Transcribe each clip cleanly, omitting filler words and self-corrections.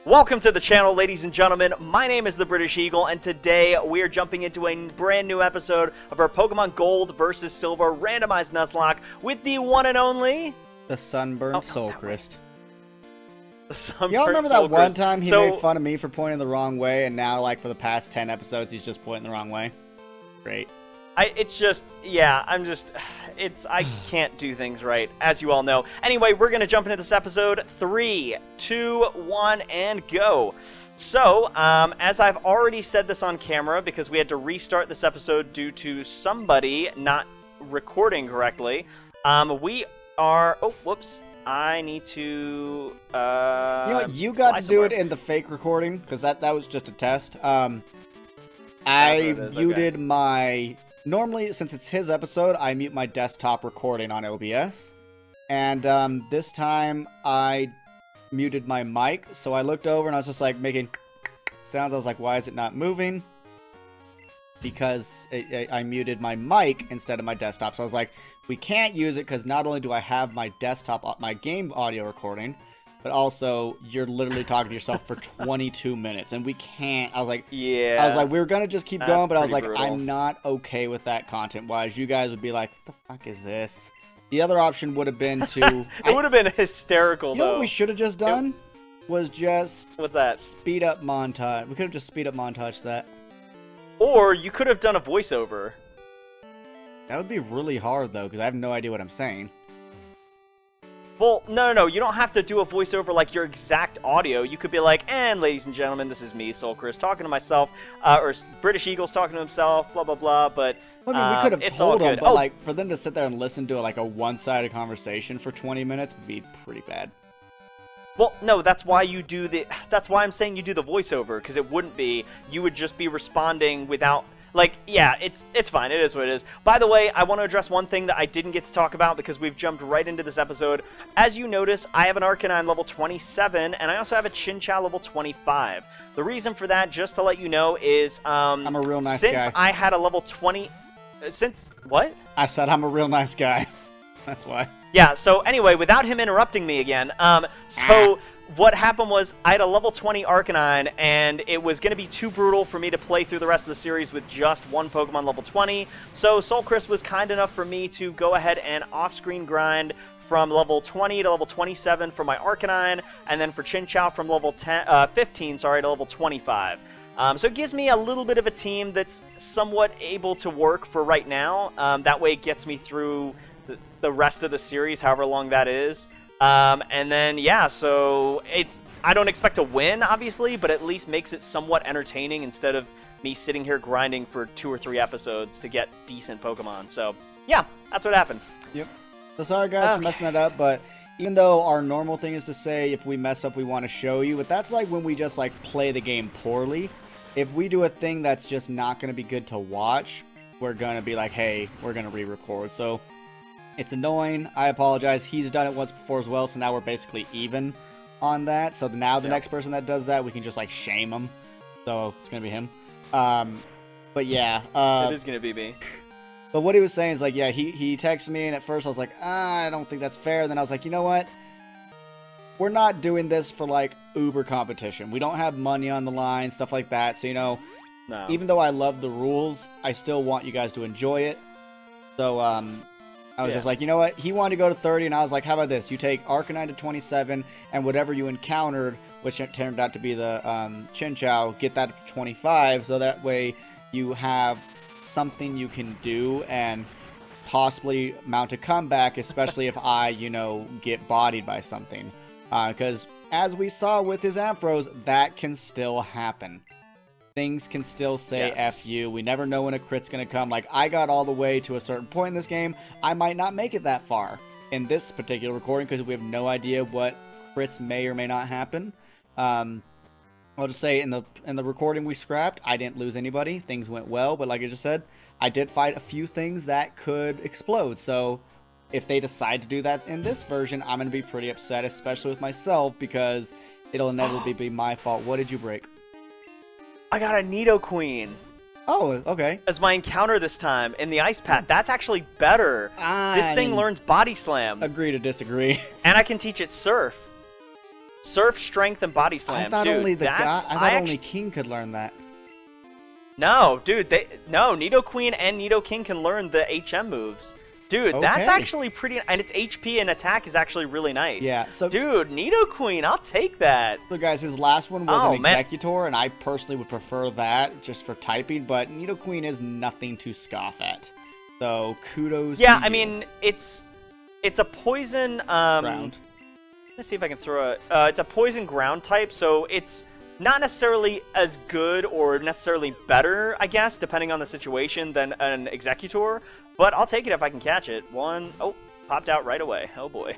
Welcome to the channel, ladies and gentlemen. My name is the British Eagle, and today we are jumping into a brand new episode of our Pokemon Gold versus Silver randomized Nuzlocke with the one and only... The Sunburned Solcryst. The Sunburned Y'all remember that one time he So- made fun of me for pointing the wrong way, and now, like, for the past 10 episodes, he's just pointing the wrong way? Great. I can't do things right, as you all know. Anyway, we're going to jump into this episode. 3, 2, 1, and go. So, as I've already said this on camera, because we had to restart this episode due to somebody not recording correctly, we are... Oh, whoops. I need to... You know what? You got to do it in the fake recording, because that was just a test. I muted my... Normally, since it's his episode, I mute my desktop recording on OBS. And this time, I muted my mic. So I looked over and I was just like making sounds. I was like, why is it not moving? Because I muted my mic instead of my desktop. So I was like, we can't use it because not only do I have my desktop, my game audio recording, but also you're literally talking to yourself for 22 minutes, and we can't. I was like, yeah. I was like, we were gonna just keep going, but I was like, brutal. I'm not okay with that content-wise. You guys would be like, what the fuck is this? The other option would have been to. It would have been hysterical, you know though. what we should have just done? Was just. What's that? Speed up montage. We could have just speed up montage that. Or you could have done a voiceover. That would be really hard though, because I have no idea what I'm saying. Well, no, you don't have to do a voiceover like your exact audio. You could be like, and ladies and gentlemen, this is me, Solcryst, talking to myself, or British Eagle's talking to himself, blah, blah, blah, but I mean, we could have it's all told them, good. but like, for them to sit there and listen to like a one-sided conversation for 20 minutes would be pretty bad. Well, no, that's why you do that's why I'm saying you do the voiceover, because it wouldn't be, you would just be responding without... Like, yeah, it's fine. It is what it is. By the way, I want to address one thing that I didn't get to talk about because we've jumped right into this episode. As you notice, I have an Arcanine level 27, and I also have a Chinchou level 25. The reason for that, just to let you know, is I'm a real nice guy. Since I had a level 20... Since... What? I said I'm a real nice guy. That's why. Yeah, so anyway, without him interrupting me again, what happened was I had a level 20 Arcanine, and it was going to be too brutal for me to play through the rest of the series with just one Pokemon level 20. So Solcryst was kind enough for me to go ahead and off-screen grind from level 20 to level 27 for my Arcanine, and then for Chinchou from level 15 to level 25. So it gives me a little bit of a team that's somewhat able to work for right now. That way it gets me through the rest of the series, however long that is. And then, yeah, so I don't expect to win, obviously, but at least makes it somewhat entertaining instead of me sitting here grinding for 2 or 3 episodes to get decent Pokemon. So, yeah, that's what happened. Yep. So sorry, guys, for messing that up, but even though our normal thing is to say if we mess up, we want to show you, but that's like when we just, like, play the game poorly. If we do a thing that's just not going to be good to watch, we're going to be like, hey, we're going to re-record. So... it's annoying. I apologize. He's done it once before as well, so now we're basically even on that. So now the next person that does that, we can just, like, shame him. So it's going to be him. But, yeah. It is going to be me. But what he was saying is, like, yeah, he texted me, and at first I was like, I don't think that's fair. Then I was like, you know what? We're not doing this for, like, uber competition. We don't have money on the line, stuff like that. So, you know, even though I love the rules, I still want you guys to enjoy it. So, I was just like, you know what? He wanted to go to 30, and I was like, how about this? You take Arcanine to 27, and whatever you encountered, which it turned out to be the Chinchou, get that to 25, so that way you have something you can do and possibly mount a comeback, especially if I, you know, get bodied by something. Because as we saw with his Ampharos, that can still happen. Things can still say F you. We never know when a crit's going to come. Like, I got all the way to a certain point in this game. I might not make it that far in this particular recording because we have no idea what crits may or may not happen. I'll just say in the recording we scrapped, I didn't lose anybody. Things went well, but like I just said, I did fight a few things that could explode. So if they decide to do that in this version, I'm going to be pretty upset, especially with myself, because it'll inevitably be my fault. What did you break? I got a Nidoqueen. Oh, okay. As my encounter this time in the Ice Path. That's actually better. This thing learns Body Slam. Agree to disagree. And I can teach it Surf. Surf, Strength, and Body Slam. I thought dude, only that's, I thought only King could learn that. No, dude, no, Nidoqueen and Nidoking can learn the HM moves. Dude, that's Okay. actually pretty, and its HP and attack is actually really nice. Yeah, so dude, Nidoqueen, I'll take that. So guys, his last one was Oh, an man. Executor, and I personally would prefer that just for typing, but Nidoqueen is nothing to scoff at. So kudos Yeah, to I you. mean, it's a poison, Ground. Let's see if I can throw a, it's a poison ground type, so it's not necessarily as good or necessarily better, I guess, depending on the situation than an Executor, but I'll take it if I can catch it. One, oh, popped out right away. Oh boy.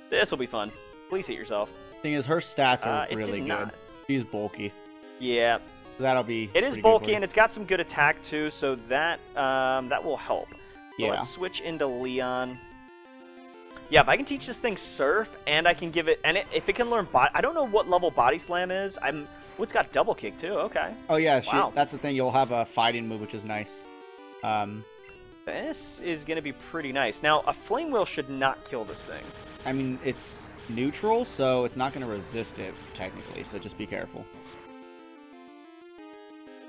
This will be fun. Please hit yourself. Thing is, her stats are It really did good. not. She's bulky. Yeah, So that'll be it is pretty good for bulky you. and it's got some good attack too, so that that will help. So Yeah. let's switch into Leon. Yeah, if I can teach this thing Surf and I can give it, and if it can learn I don't know what level Body Slam is. Oh, it's got Double Kick too. Okay. Oh yeah, Wow. that's the thing. You'll have a fighting move, which is nice. This is gonna be pretty nice. Now a Flame Wheel should not kill this thing. I mean, it's neutral, so it's not going to resist it technically. So just be careful.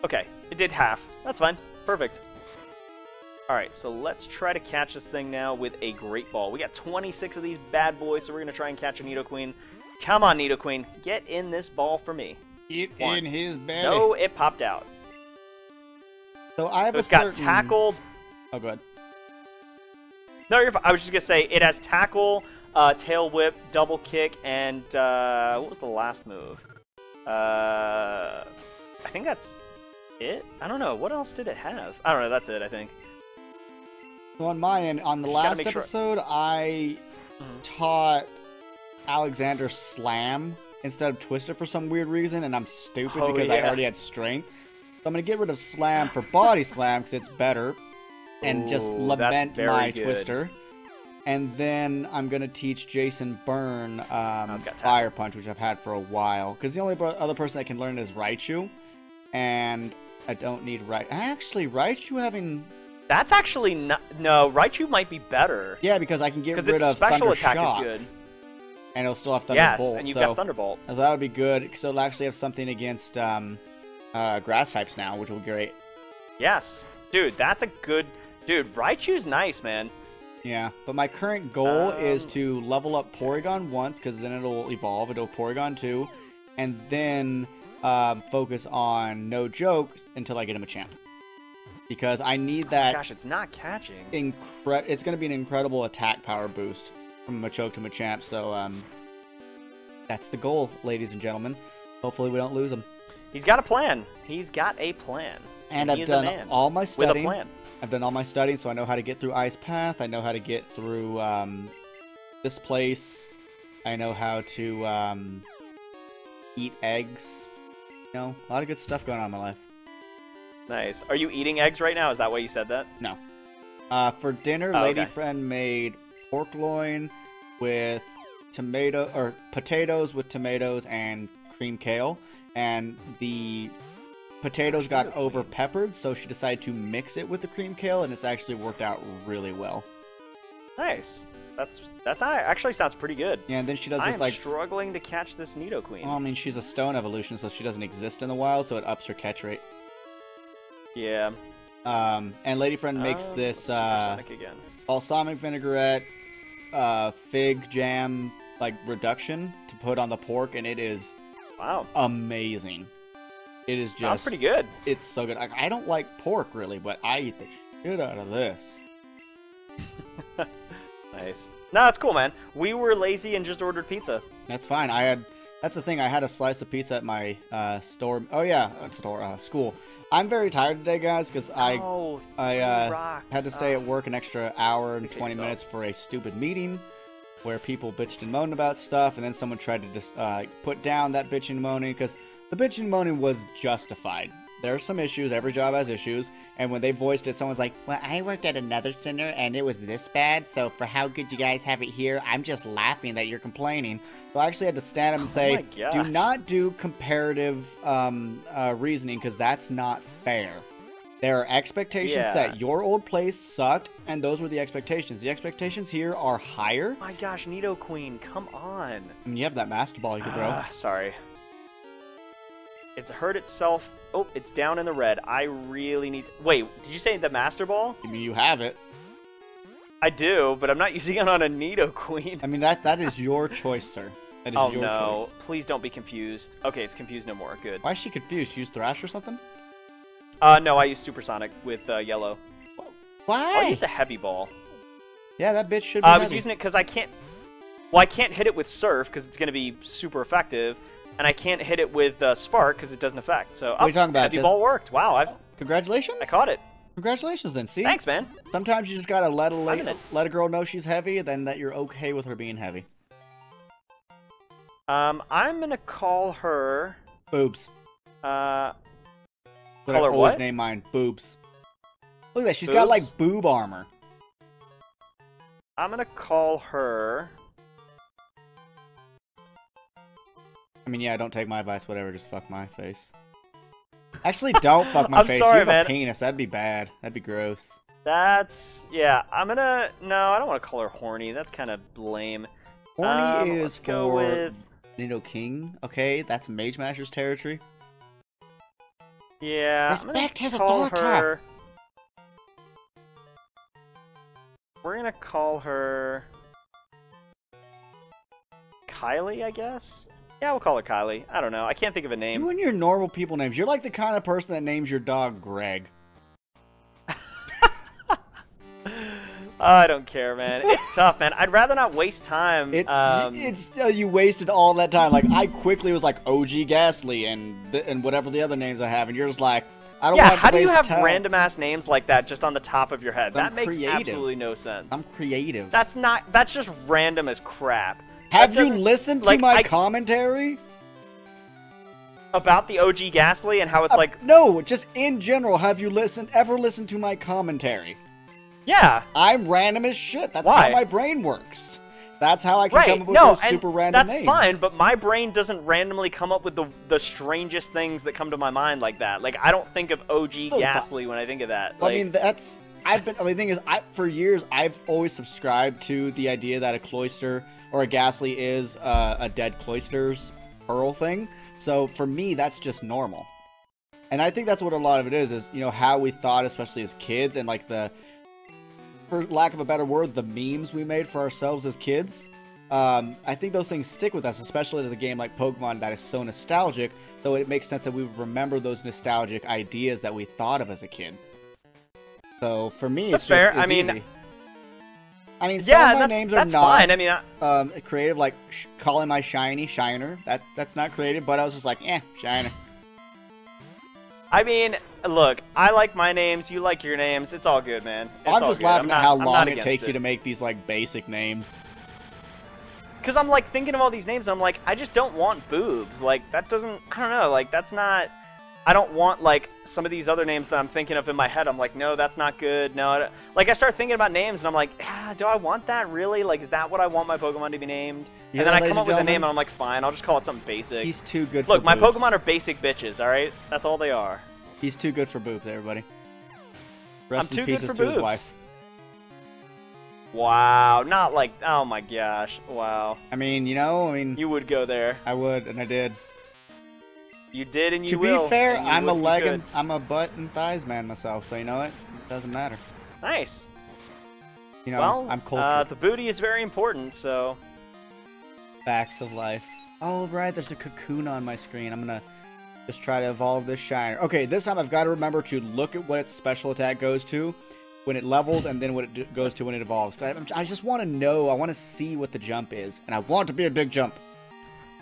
Okay, it did half. That's fine. Perfect. Alright, so let's try to catch this thing now with a Great Ball. We got 26 of these bad boys, so we're going to try and catch a Nidoqueen. Come on, Nidoqueen. Get in this ball for me. Eat One. in his belly. No, it popped out. So I have So a it's got certain... Tackle. Oh, good. No, you're fine. I was just going to say, it has Tackle, Tail Whip, Double Kick, and what was the last move? I think that's it? I don't know. What else did it have? I don't know. That's it, I think. So on my end, on the Just gotta last make sure- episode, I taught Alexander Slam instead of Twister for some weird reason, and I'm stupid Oh, because I yeah. already had Strength. So I'm going to get rid of Slam for Body Slam because it's better, and just Ooh, lament that's very my good. Twister. And then I'm going to teach Jason Byrne it's got Fire Punch, which I've had for a while. Because the only other person that can learn is Raichu, and I don't need Raichu. Actually, Raichu having... That's actually not... No, Raichu might be better. Yeah, because I can get Because rid its of special Thunder attack Shock, is good. and it'll still have Yes, Thunderbolt. and you've so, got Thunderbolt. so that would be good. So it'll actually have something against grass types now, which will be great. Yes. Dude, that's a good... Dude, Raichu's nice, man. Yeah, but my current goal is Um, to level up Porygon once, because then it'll evolve into Porygon 2, and then focus on No Joke until I get him a champ. Because I need that... Gosh, it's not catching. It's going to be an incredible attack power boost from Machoke to Machamp, so that's the goal, ladies and gentlemen. Hopefully we don't lose him. He's got a plan. He's got a plan. And he I've is a done man all my with a studying. plan. I've done all my studying, so I know how to get through Ice Path. I know how to get through this place. I know how to eat eggs. You know, a lot of good stuff going on in my life. Nice. Are you eating eggs right now? Is that why you said that? No. For dinner, Oh, Lady okay. Friend made pork loin with potatoes with tomatoes and cream kale, and the potatoes got over peppered, so she decided to mix it with the cream kale, and it's actually worked out really well. Nice. That's actually sounds pretty good. Yeah, and then she does I this am like, struggling to catch this Nidoqueen. well, I mean, she's a stone evolution, so she doesn't exist in the wild, so it ups her catch rate. Yeah. And Lady Friend makes this Supersonic again. balsamic vinaigrette, fig jam like reduction to put on the pork, and it is Wow. amazing. It is Sounds just pretty good. It's so good. I don't like pork really, but I eat the shit out of this. Nice. No, that's cool, man. We were lazy and just ordered pizza. That's fine. That's the thing. I had a slice of pizza at my store. Oh yeah, school. I'm very tired today, guys, because I had to stay at work an extra hour and Please hit 20 yourself. minutes for a stupid meeting where people bitched and moaned about stuff, and then someone tried to just put down that bitching and moaning, because the bitching and moaning was justified. There are some issues. Every job has issues. And when they voiced it, someone's like, well, I worked at another center and it was this bad. So for how good you guys have it here, I'm just laughing that you're complaining. So I actually had to stand up and say, my gosh. do not do comparative reasoning, because that's not fair. There are expectations Yeah. set. Your old place sucked, and those were the expectations. The expectations here are higher. My gosh, Nidoqueen, come on. And you have that Master Ball you can throw. Sorry. It's hurt itself. Oh, it's down in the red. I really need to... Wait, did you say the Master Ball? I mean, you have it. I do, but I'm not using it on a Nidoqueen. I mean, that is your choice, sir. That is Oh, your no. choice. Please don't be confused. Okay, it's confused no more. Good. Why is she confused? She used Thrash or something? No, I use Supersonic with yellow. Why? I'll use a Heavy Ball. Yeah, that bitch should be I was heavy. using it because I can't... Well, I can't hit it with Surf because it's going to be super effective. And I can't hit it with Spark because it doesn't affect. So, are you talking about? Heavy Just... Ball worked. Wow, Congratulations. I caught it. Congratulations then. See? Thanks, man. Sometimes you just gotta let it. a girl know she's heavy, then that you're okay with her being heavy. I'm going to call her... Boobs. Call But I her always what? name mine Boobs. Look at that. She's got like Boobs? boob armor. I'm going to call her... I mean, yeah, don't take my advice, whatever, just fuck my face. Actually, don't fuck my I'm face. sorry, you have man. a penis. That'd be bad. That'd be gross. That's... Yeah, I'm going to... No, I don't want to call her horny. That's kind of lame. Horny Let's is go for with... Nidoking. Okay, that's Mage Master's territory. Yeah, I'm gonna Respect his call authority. her... We're going to call her... Kylie, I guess? Yeah, we'll call her Kylie. I don't know. I can't think of a name. You and your normal people names. You're like the kind of person that names your dog Greg. I don't care, man. It's tough, man. I'd rather not waste time. You wasted all that time. Like I quickly was like OG Ghastly and whatever the other names I have, and you're just like, I don't yeah, want to how do you waste have time. random ass names like that just on the top of your head? I'm That makes creative. absolutely no sense. I'm creative. That's just random as crap. Have That you doesn't- listened to like, my I- commentary? About the OG Ghastly and how it's like, No, just in general. Have you ever listened to my commentary? yeah, I'm random as shit. That's Why? how my brain works. That's how I can right. come up with No, those and super random that's names. fine, but my brain doesn't randomly come up with the strangest things that come to my mind like that. Like, I don't think of OG So, Ghastly when I think of that. I Like, mean, the thing is, for years, I've always subscribed to the idea that a Cloyster or a Ghastly is a dead Cloyster's Pearl thing. So for me, that's just normal. And I think that's what a lot of it is, how we thought, especially as kids, and like for lack of a better word, the memes we made for ourselves as kids. I think those things stick with us, especially in a game like Pokemon that is so nostalgic. So it makes sense that we would remember those nostalgic ideas that we thought of as a kid. So for me, That's it's just fair. I mean, easy. I mean, some yeah, of my that's, names are that's not fine. I mean, creative, like calling my shiny Shiner. That's not creative, but I was just like, Shiner. I mean, look, I like my names, you like your names. It's all good, man. It's I'm all just good. laughing I'm at how not long it against takes you to make these like basic names. Because I'm like thinking of all these names, and I'm like, I just don't want boobs. Like, that doesn't, I don't know, like, that's not, I don't want, like, some of these other names that I'm thinking of in my head. I'm like, no, that's not good. No, like, I start thinking about names, and I'm like, do I want that, really? Like, is that what I want my Pokemon to be named? You And know, then I ladies come up and with a name, gentlemen? and I'm like, fine, I'll just call it something basic. He's too good Look, for my boobs. Pokemon are basic bitches, alright? That's all they are. He's too good for boobs, everybody. Rest I'm in too good pieces for to his boobs. wife. Wow, not like, oh my gosh, wow. I mean, You would go there. I would, and I did. You did and you To will. be fair, and you I'm a would, you leg could. and I'm a butt and thighs man myself, so you know what? It doesn't matter. Nice. I'm Well, cultured. the booty is very important, so... Facts of life. Oh, right, there's a cocoon on my screen. I'm gonna just try to evolve this Shiner. Okay, this time I've got to remember to look at what its special attack goes to when it levels, and then what it goes to when it evolves. I just want to know, I want to see what the jump is, and I want it to be a big jump.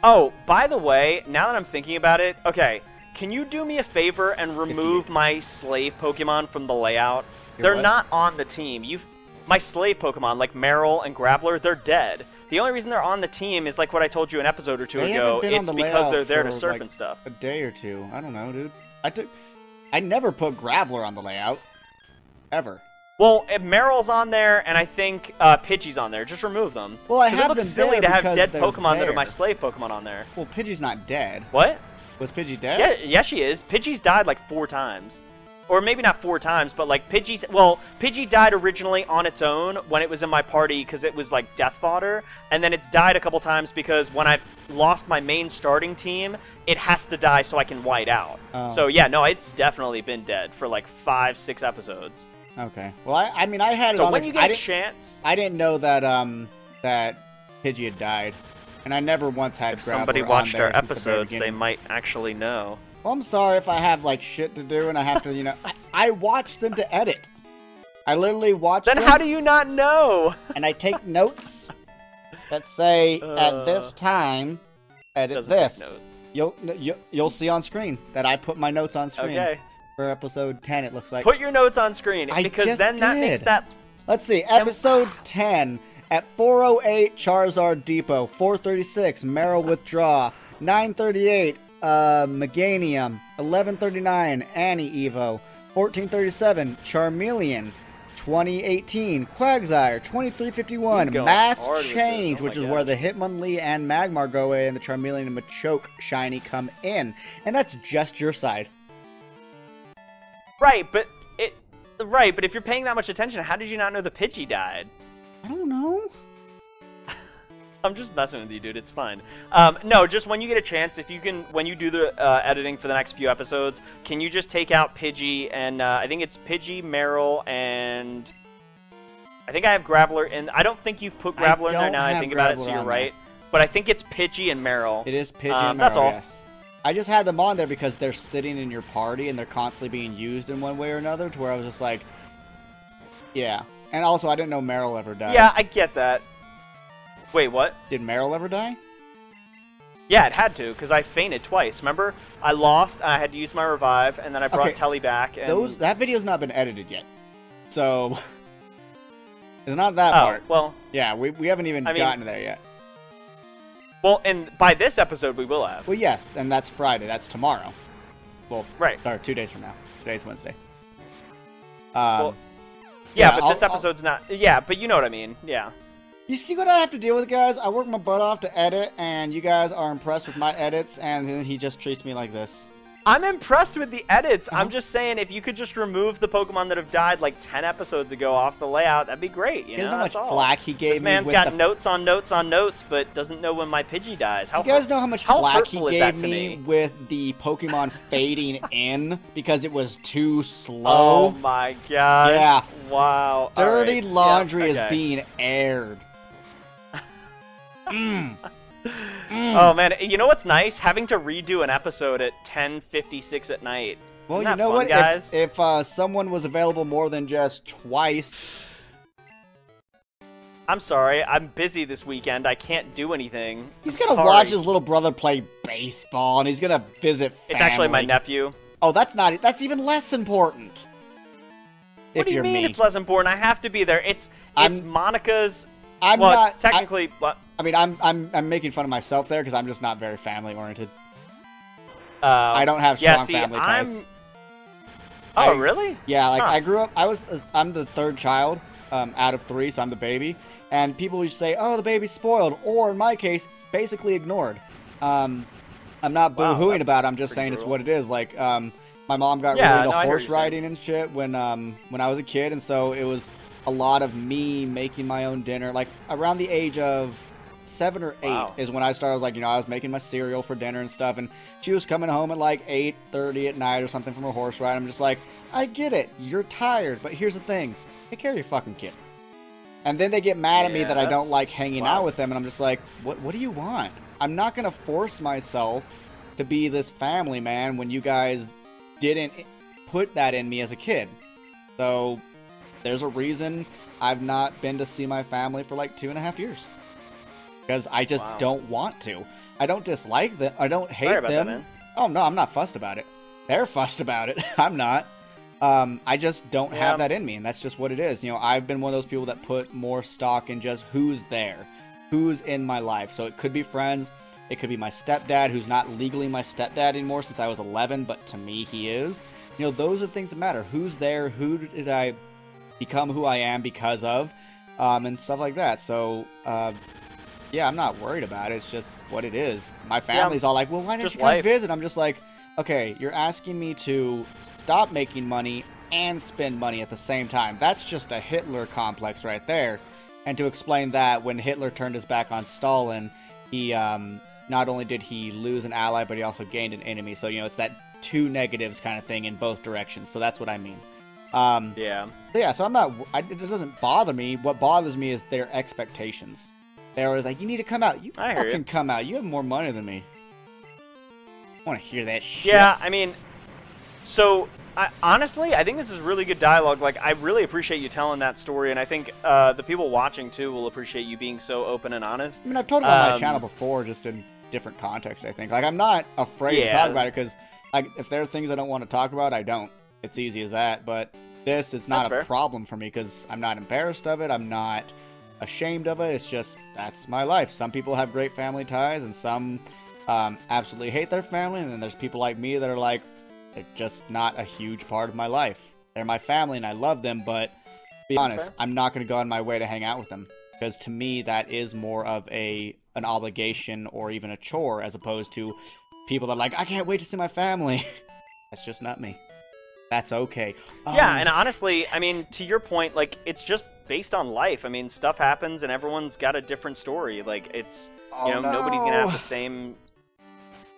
Oh, by the way, now that I'm thinking about it, okay, can you do me a favor and remove my slave Pokemon from the layout? They're what? not on the team. My slave Pokemon, like Marill and Graveler, they're dead. The only reason they're on the team is like what I told you an episode or two They ago. haven't been on It's the because layout they're there to for, surf like, and stuff. A day or two. I don't know, dude. I never put Graveler on the layout. Ever. Well, if Meryl's on there, and I think Pidgey's on there, just remove them. Well, I 'Cause have it looks them silly there to have because dead they're Pokemon that are my there. slave Pokemon on there. Well, Pidgey's not dead. What? Was Pidgey dead? Yeah, she is. Pidgey's died like 4 times. or maybe not 4 times, but like Pidgey died originally on its own when it was in my party because it was like death fodder, and then it's died a couple times because when I lost my main starting team, it has to die so I can white out. Oh. So yeah, no, it's definitely been dead for like 5-6 episodes. Okay. Well, I mean, I had it So on when the, you get a chance, I didn't know that that Pidgey had died, and I never once had. if somebody Graveler watched on our there since the very episodes, they beginning. might actually know. Well, I'm sorry if I have like shit to do and I have to, you know, I watch them to edit. I literally watch Then them how do you not know? and I take notes that say at this time edit Doesn't take this. notes. You'll see on screen that I put my notes on screen Okay. for episode 10. It looks like. Put your notes on screen I because just then that makes did. that. Let's see, episode 10. At 4:08, Charizard Depot. 4:36, Meryl Withdraw. 9:38, Meganium. 11:39, Annie Evo. 14:37, Charmeleon. 2018, Quagsire. 23:51, He's going Mass hard with this. Change, Oh which my is God. where the Hitmonlee and Magmar go away and the Charmeleon and Machoke Shiny come in. And that's just your side. Right, but if you're paying that much attention, how did you not know the Pidgey died? I don't know. I'm just messing with you, dude. It's fine. No, just when you get a chance, if you can, when you do the editing for the next few episodes, can you just take out Pidgey and I think it's Pidgey, Meryl, and I think I have Graveler in. I don't think you've put Graveler in there don't now. I have think about it, Graveler so you're on right. But I think it's Pidgey and Meryl. It is Pidgey and Meryl, That's all. yes. I just had them on there because they're sitting in your party and they're constantly being used in one way or another, to where I was just like, yeah. And also, I didn't know Meryl ever died. Yeah, I get that. Wait, what? Did Meryl ever die? Yeah, it had to, because I fainted twice. Remember? I lost, I had to use my revive, and then I brought Okay, Telly back. And... That video's not been edited yet. So, it's not that Oh, part. well, Yeah, we haven't even I mean- gotten there yet. well, and by this episode, we will have. Well, yes, and that's Friday. That's tomorrow. Well, Right. or 2 days from now. Today's Wednesday. Well, yeah, yeah, but this I'll- episode's not... Yeah, but you know what I mean. Yeah. You see what I have to deal with, guys? I work my butt off to edit, and you guys are impressed with my edits, and then he just treats me like this. I'm impressed with the edits. Uh-huh. I'm just saying, if you could just remove the Pokemon that have died like 10 episodes ago off the layout, that'd be great. You Here's know, how much that's all. flack he gave This me man's with got the... notes on notes on notes, but doesn't know when my Pidgey dies. How Do you guys hurt- know how much how flack he hurtful is that gave to me me? with the Pokemon fading in because it was too Oh slow? my god. Yeah. Wow. Dirty Alright. laundry Yeah, is okay. being aired. Oh man, you know what's nice? Having to redo an episode at 10:56 at night. Well, Isn't you that know fun, what? guys? If someone was available more than just twice, I'm sorry, I'm busy this weekend. I can't do anything. he's I'm gonna sorry. watch his little brother play baseball, and he's gonna visit family. It's actually my nephew. Oh, that's even less important. What If do you you're mean me. it's less important? I have to be there. It's I'm- Monica's. I'm well, not technically. what? I mean, I'm making fun of myself there because I'm just not very family oriented. I don't have strong family ties. Oh, I- really? Yeah, like Huh. I grew up. I'm the third child out of 3, so I'm the baby. And people would say, "Oh, the baby's spoiled," or in my case, basically ignored. I'm not Wow, boo-hooing that's about it. I'm just pretty saying it's brutal. what it is. Like, my mom got Yeah, really into no, I hear horse what you're saying. riding and shit when I was a kid, and so it was a lot of me making my own dinner. Like around the age of 7 or 8 Wow. is when I started. I was like, I was making my cereal for dinner and stuff, and she was coming home at like 8:30 at night or something from her horse ride. I'm just like, I get it, you're tired, but here's the thing, take care of your fucking kid. And then they get mad at me Yeah, that I don't that's- like hanging wow. out with them, and I'm just like, what do you want? I'm not gonna force myself to be this family man when you guys didn't put that in me as a kid. So there's a reason I've not been to see my family for like 2.5 years. Because I just Wow. don't want to. I don't dislike them. I don't hate Sorry about that, them. man. Oh no, I'm not fussed about it. They're fussed about it. I'm not. I just don't Yeah. have that in me, and that's just what it is. I've been one of those people that put more stock in just who's there, who's in my life. So it could be friends, it could be my stepdad, who's not legally my stepdad anymore since I was 11, but to me he is. Those are things that matter. Who's there? Who did I become who I am because of? And stuff like that. So, yeah, I'm not worried about it. It's just what it is. My family's all like, well, why didn't just you come life. visit? I'm just like, okay, you're asking me to stop making money and spend money at the same time. That's just a Hitler complex right there. And to explain that, when Hitler turned his back on Stalin, he not only did he lose an ally, but he also gained an enemy. So, it's that two negatives kind of thing in both directions. So that's what I mean. Yeah, so I'm not... it doesn't bother me. What bothers me is their expectations. They're always like, you need to come out. You fucking come out. You have more money than me. I want to hear that shit. Yeah, I mean... So, honestly, I think this is really good dialogue. Like, I really appreciate you telling that story, and I think the people watching, too, will appreciate you being so open and honest. I mean, I've told it on my channel before, just in different contexts, I think. Like, I'm not afraid to talk about it, because like, if there are things I don't want to talk about, I don't. It's easy as that, but this is not a problem for me, because I'm not embarrassed of it, I'm not ashamed of it, it's just, that's my life. Some people have great family ties, and some absolutely hate their family, and then there's people like me that are like, they're just not a huge part of my life. They're my family, and I love them, but to be honest, I'm not going to go on my way to hang out with them, because to me, that is more of an obligation or even a chore, as opposed to people that are like, I can't wait to see my family. That's just not me. That's okay. Yeah, and honestly, I mean, to your point, like, it's just based on life. I mean, stuff happens, and everyone's got a different story. Like, it's, nobody's going to have the same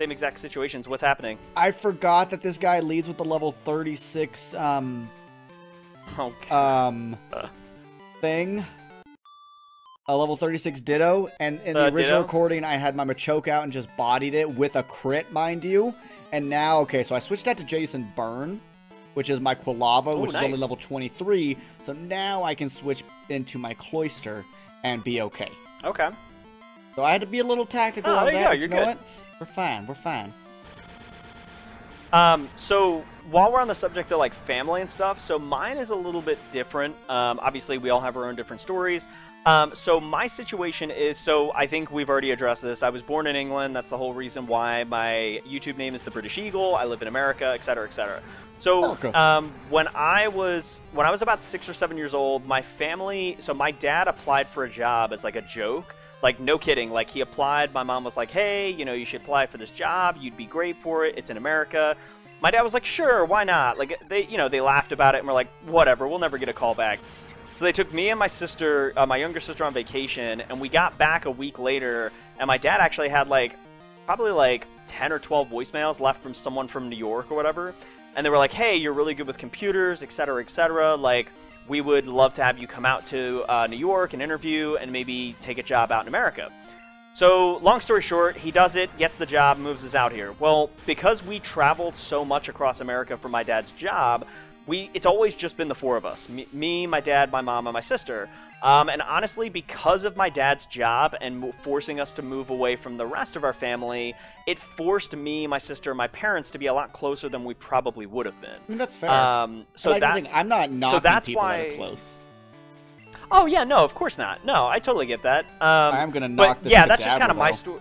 exact situations. What's happening? I forgot that this guy leads with the level 36, thing. A level 36 Ditto, and in the original recording, I had my Machoke out and just bodied it with a crit, mind you. And now, okay, so I switched that to Jason Byrne, which is my Quilava, which is only level 23. So now I can switch into my Cloyster and be okay. Okay. So I had to be a little tactical on that. There you go. You know what? We're fine. We're fine. So while we're on the subject of like family and stuff, so mine is a little bit different. Obviously, we all have our own different stories. So my situation is, so I think we've already addressed this. I was born in England. That's the whole reason why my YouTube name is The British Eagle. I live in America, etc., etc. So when I was about 6 or 7 years old, my family, so my dad applied for a job as like a joke. Like, no kidding. Like, he applied. My mom was like, hey, you should apply for this job. You'd be great for it. It's in America. My dad was like, sure, why not? Like, they laughed about it and were like, whatever, we'll never get a call back. So they took me and my sister, my younger sister, on vacation, and we got back a week later, and my dad actually had, like, probably, like, 10 or 12 voicemails left from someone from New York or whatever. And they were like, hey, you're really good with computers, etc., etc., like, we would love to have you come out to New York and interview and maybe take a job out in America. So, long story short, he does it, gets the job, moves us out here. Well, because we traveled so much across America for my dad's job, it's always just been the four of us. Me, my dad, my mom, and my sister. And honestly, because of my dad's job and forcing us to move away from the rest of our family, it forced me, my sister, and my parents to be a lot closer than we probably would have been. I mean, that's fair. I'm not knocking people that are close. Oh, yeah, no, of course not. No, I totally get that. I am going to knock this yeah, that's just kind of my story.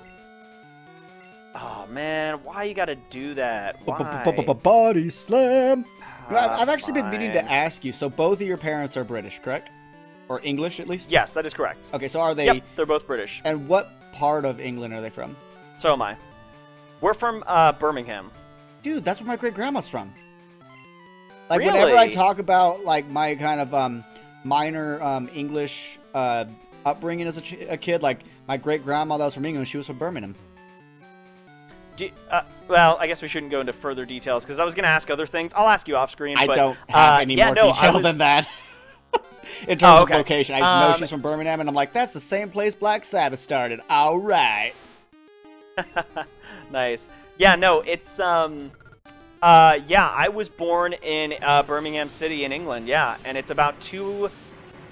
Oh, man, why you got to do that? Why? Body slam. I've actually been meaning to ask you, so both of your parents are British, correct? Or English, at least? Yes, that is correct. Okay, so are they... Yep, they're both British. And what part of England are they from? So am I. We're from Birmingham. Dude, that's where my great-grandma's from. Like, really? Whenever I talk about, like, my kind of minor English upbringing as a kid, like, my great-grandma that was from England, she was from Birmingham. Well, I guess we shouldn't go into further details, because I was going to ask other things. I'll ask you off-screen. I don't have any more detail than that. In terms of location. I just know she's from Birmingham, and I'm like, that's the same place Black Sabbath started. All right. Nice. Yeah, no, it's, yeah, I was born in Birmingham City in England, yeah, and it's about 2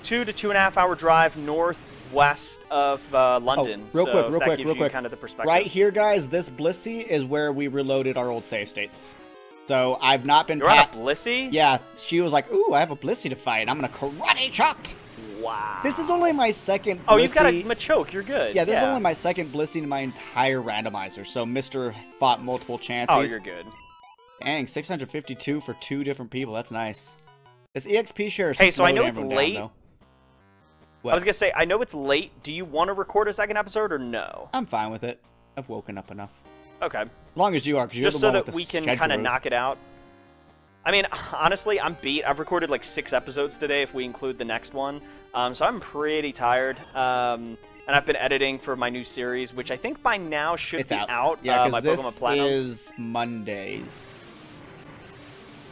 to 2.5 hour drive northwest of London. Real quick. Kind of the perspective. Right here, guys, this Blissey is where we reloaded our old save states. So I've not been... You're on a Blissey? Yeah, she was like, ooh, I have a Blissey to fight. I'm going to karate chop. Wow. This is only my second Blissey. Oh, you've got a Machoke. You're good. Yeah, this is only my second Blissey in my entire randomizer. So Mr. fought multiple chances. Oh, you're good. Dang, 652 for 2 different people. That's nice. This EXP share is Hey, so I know it's late. Down, I was going to say, I know it's late. Do you want to record a second episode or no? I'm fine with it. I've woken up enough. Okay. As long as you are, because you're Just the so one with that the we can schedule. kind of knock it out. I mean, honestly, I'm beat. I've recorded like 6 episodes today if we include the next one. So I'm pretty tired. And I've been editing for my new series, which I think by now should be out. Yeah, because my this Pokemon Platinum. is Mondays.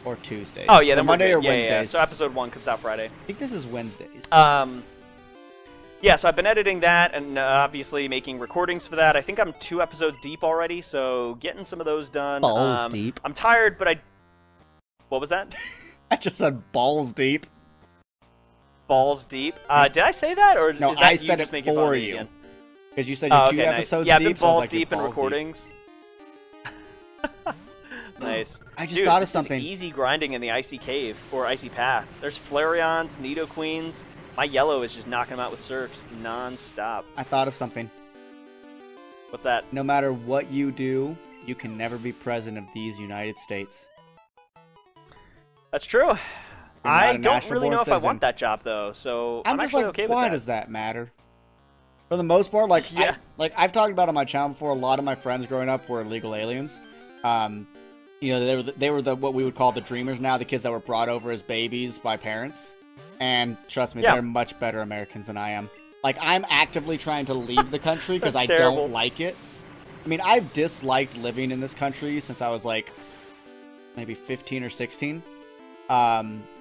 Or Tuesdays. Oh, yeah, then Monday or yeah, Wednesdays. Yeah. So episode 1 comes out Friday. I think this is Wednesdays. Yeah, so I've been editing that and obviously making recordings for that. I think I'm 2 episodes deep already, so getting some of those done. Balls deep. I'm tired, but What was that? I just said balls deep. Balls deep. Did I say that, or No, is that I you said just it making fun of for me you. again? Because you said you're 2 nice. episodes yeah, deep. I've been so I was balls like, deep in balls deep. recordings. Nice. I just Dude, thought of this something. Is easy grinding in the Icy Cave or Icy Path. There's Flareons, Nidoqueens. My yellow is just knocking them out with surfs non-stop. I thought of something. What's that? No matter what you do, you can never be president of these United States. That's true. I don't really know if I citizen. want that job though, so I'm just actually like, okay with why that. does that matter? For the most part, like, Yeah. I've talked about on my channel before. A lot of my friends growing up were illegal aliens. You know, they were the what we would call the dreamers now, the kids that were brought over as babies by parents. And trust me, they're much better Americans than I am. Like, I'm actively trying to leave the country because I don't like it. I mean, I've disliked living in this country since I was like maybe 15 or 16.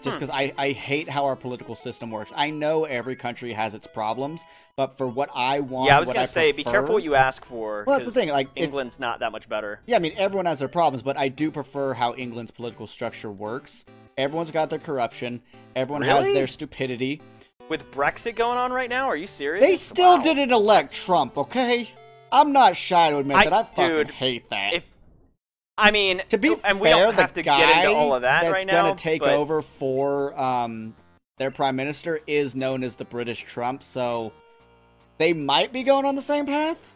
Just because I hate how our political system works. I know every country has its problems, but for what I want, yeah, I was gonna say, be careful what you ask for. Well, that's the thing. Like, England's not that much better. Yeah, I mean, everyone has their problems, but I do prefer how England's political structure works. Everyone's got their corruption. Everyone has their stupidity. With Brexit going on right now, are you serious? They still didn't elect Trump, okay? I'm not shy to admit that I fucking hate that. I mean, to be and fair, we don't have the to guy get into all of that that's right now. gonna take over for their prime minister is known as the British Trump, so they might be going on the same path.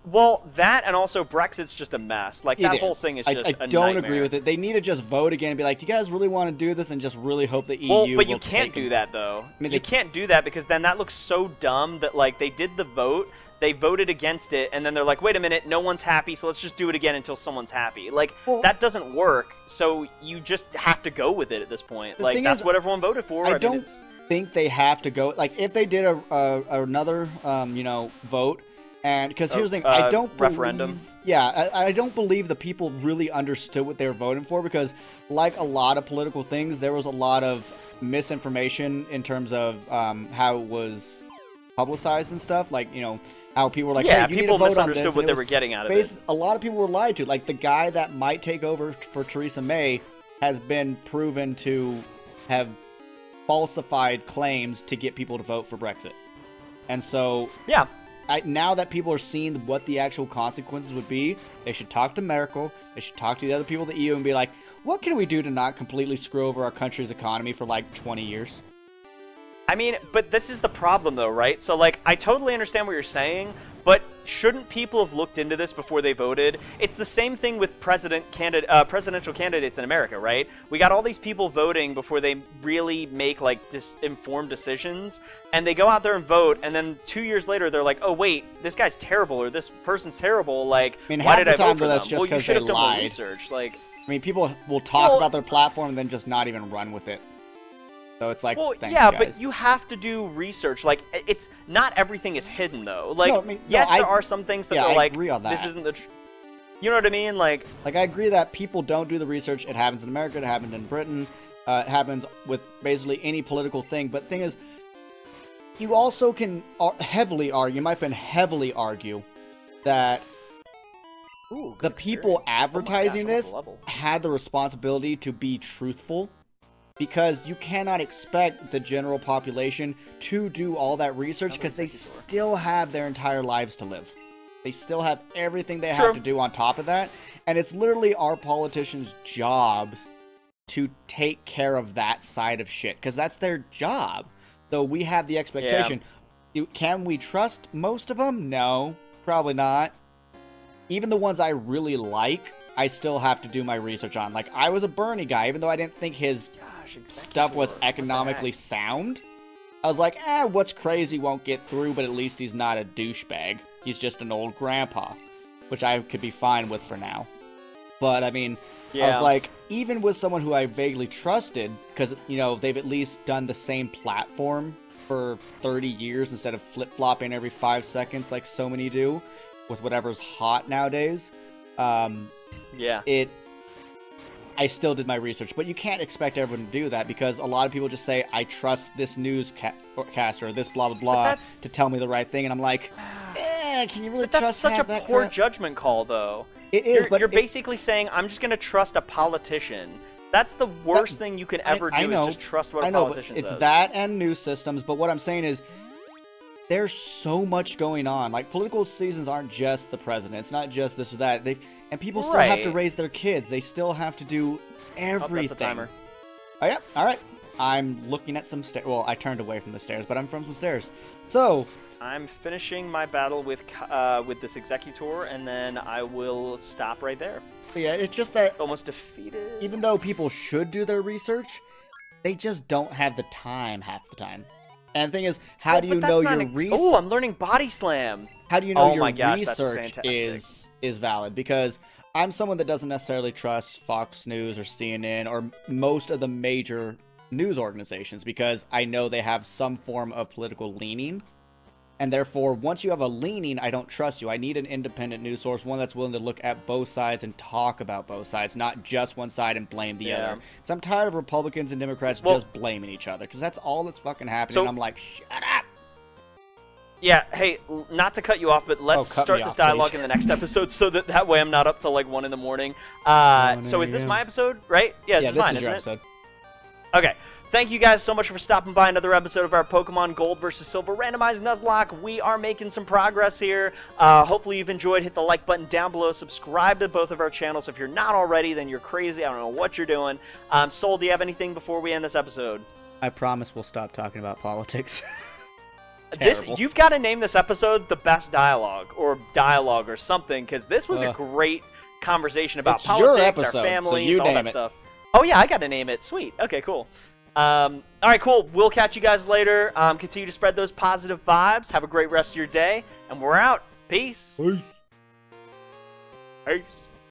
Well, that and also Brexit's just a mess. Like, that whole thing is just I a don't nightmare. agree with it. They need to just vote again and be like, do you guys really want to do this? And just really hope the EU Well, but you will can't take do them. that, though. I mean, you can't do that because then that looks so dumb that, like, they did the vote, they voted against it, and then they're like, wait a minute, no one's happy, so let's just do it again until someone's happy. Like, that doesn't work, so you just have to go with it at this point. Like, that's what everyone voted for. I don't think they have to go. Like, if they did another, you know, vote, and because here's the thing, I don't referendum. I don't believe the people really understood what they were voting for because, like a lot of political things, there was a lot of misinformation in terms of how it was publicized and stuff. Like, you know, how people were like, yeah, hey, you people need to vote on misunderstood this, what they were getting out of it. A lot of people were lied to. Like, the guy that might take over for Theresa May has been proven to have falsified claims to get people to vote for Brexit. And so, yeah. Now that people are seeing what the actual consequences would be, they should talk to Merkel, they should talk to the other people at the EU and be like, what can we do to not completely screw over our country's economy for like 20 years? I mean, but this is the problem though, right? So, like, I totally understand what you're saying, but shouldn't people have looked into this before they voted? It's the same thing with presidential candidates in America, right? We got all these people voting before they really make, like, informed decisions, and they go out there and vote, and then 2 years later, they're like, oh, wait, this guy's terrible, or this person's terrible, like, I mean, why did I vote for them? that's just well, you should have done lied. more research, like... I mean, people will talk about their platform and then just not even run with it. So it's like, well, thanks, yeah, guys. but you have to do research. Like, it's not everything is hidden though. Like, no, I mean, yes, there are some things that are like, agree on that. this isn't the. You know what I mean? Like, I agree that people don't do the research. It happens in America. It happened in Britain. It happens with basically any political thing. But the thing is, you also can heavily argue. You might heavily argue that the people advertising this had the responsibility to be truthful. Because you cannot expect the general population to do all that research because they still have their entire lives to live. They still have everything they have to do on top of that. And it's literally our politicians' jobs to take care of that side of shit. Because that's their job. So we have the expectation. Yeah. Can we trust most of them? No, probably not. Even the ones I really like, I still have to do my research on. Like, I was a Bernie guy, even though I didn't think his stuff was economically sound. I was like, what's crazy won't get through, but at least he's not a douchebag. He's just an old grandpa. which I could be fine with for now. But I mean, I Yeah. was like, even with someone who I vaguely trusted, because, you know, they've at least done the same platform for 30 years instead of flip-flopping every 5 seconds like so many do with whatever's hot nowadays. Yeah. I still did my research, but you can't expect everyone to do that because a lot of people just say, I trust this newscaster or this blah, blah, blah to tell me the right thing. And I'm like, can you really But that's trust such a that poor crap? judgment call, though. It is, You're basically saying, I'm just going to trust a politician. That's the worst thing you can ever do is just trust what a politician says. It's that and news systems, but what I'm saying is there's so much going on. Like, political seasons aren't just the president. It's not just this or that. And people still have to raise their kids. They still have to do everything. Oh, that's a timer. Oh, yeah. All right. I'm looking at some stairs. Well, I turned away from the stairs, but I'm from some stairs. So... I'm finishing my battle with this Executor, and then I will stop right there. Yeah, it's just that... Almost defeated. Even though people should do their research, they just don't have the time half the time. And the thing is, how do you know your research... Oh, I'm learning Body Slam! How do you know your research is valid? Because I'm someone that doesn't necessarily trust Fox News or CNN or most of the major news organizations because I know they have some form of political leaning. And therefore, once you have a leaning, I don't trust you. I need an independent news source, one that's willing to look at both sides and talk about both sides, not just one side and blame the other. So I'm tired of Republicans and Democrats just blaming each other, because that's all that's fucking happening. So, and I'm like, shut up! Yeah, hey, not to cut you off, but let's start this dialogue in the next episode so that way I'm not up till like 1 in the morning. So is this my episode, right? Yeah, this is mine, isn't it? Okay. Thank you guys so much for stopping by another episode of our Pokemon Gold vs. Silver Randomized Nuzlocke. We are making some progress here. Hopefully you've enjoyed. Hit the like button down below. Subscribe to both of our channels. If you're not already, then you're crazy. I don't know what you're doing. Soul, do you have anything before we end this episode? I promise we'll stop talking about politics. You've got to name this episode The Best Dialogue or something, because this was a great conversation about politics, our families, all that stuff. Oh yeah, I got to name it. Sweet. Okay, cool. All right, cool. We'll catch you guys later. Continue to spread those positive vibes. Have a great rest of your day, and we're out. Peace. Peace. Peace.